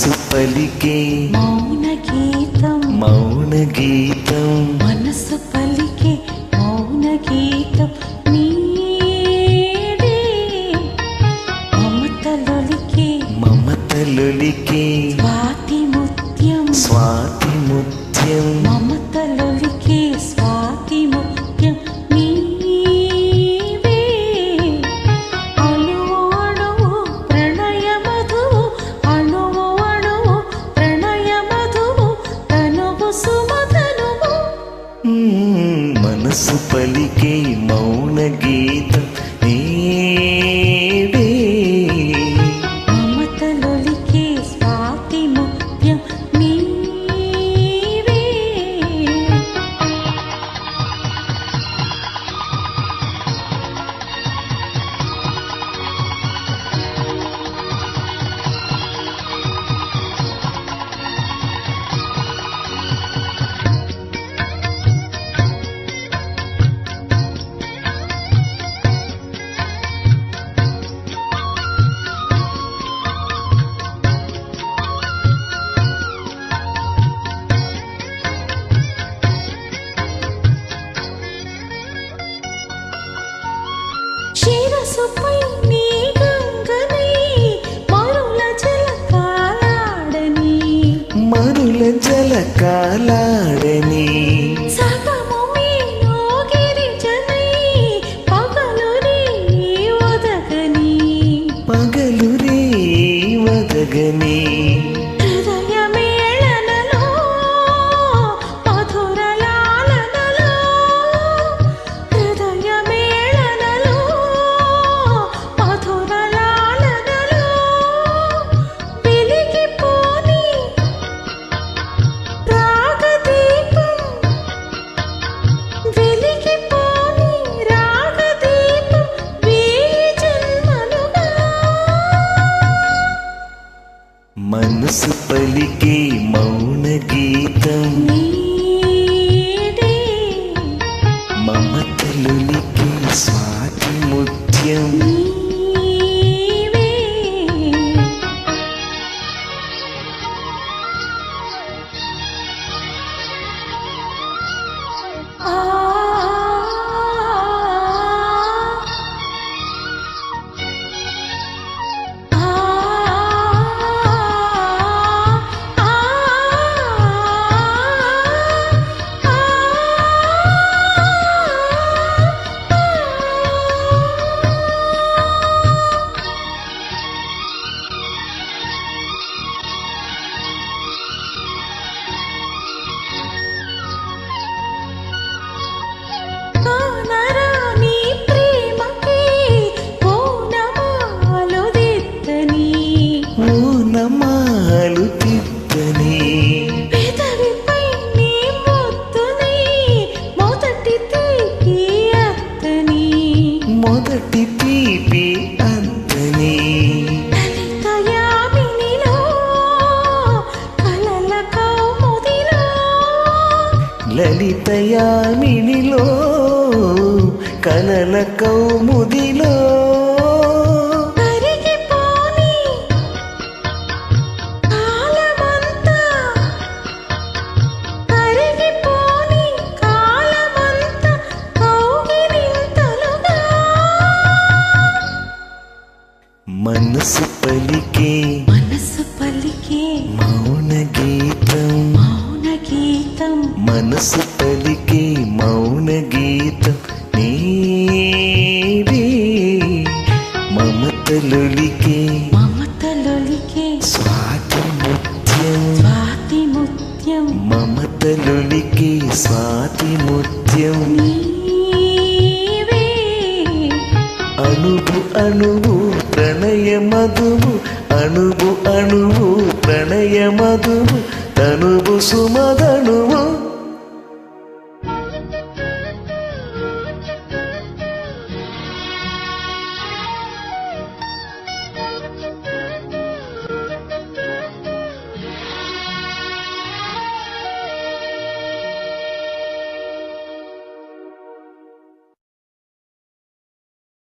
మనసు పలికే మౌన గీతం మౌన గీతం మనసు పలికే మౌన గీతం నీడే మమతలొలికే స్వాతి ముత్యం స్వాతి ముత్యం మమతలొలికే స్వాతి ముత్యం నీవే అణువు అణువు ప్రణయ మధువు అణువు అణువు ప్రణయ మధువు తనువు సుమధనువు మనసు పలికే మౌన గీతం నీవే మమతలొలికే స్వాతి ముత్యం నీవే శిరసుపై నీ గంగనై మరుల జలకాలాడని మరుల జలకాలాడని సగము మీలో గిరిజనై పగలు రే వదగని పగలు రే వదగని హృదయ మేళనలో మధుర లాలనలో హృదయ మేళనలో మధుర లాలనలో వెలిగిపోని రాగదీపం వెలిగిపోని రాగదీపం వేయి జన్మలుగా మనసు పలికే మౌన గీతం నీడే మమతలొలికే స్వాతి ముత్యం నీవే ఆ కానరాని ప్రేమకే ఓనమాలు దిద్దని ఓనమాలు తిప్పని పెదవిపై నీ ముద్దుని మొదటి తీపి అత్తని మొదటి తీపి అంతని లలిత యామినిలో కలల కౌముదిలో లలితయామినిలో కలల కౌముదిలో కరిగిపోని కాలమంతా కరిగిపోని కాలమంతా కౌగిలింతలుగా మనసు పలికే మనసు పలికే మౌన గీతం మౌన గీతం మనసు పలికే మౌన గీతం నీవే మమతలొలికే మమతలొలికే స్వాతి ముత్యం స్వాతి ముత్యం మమతలొలికే స్వాతి ముత్యం నీవే అణువు అణువు ప్రణయ మధువు అణువు అణువు ప్రణయ మధువు తనువు సుమధనువు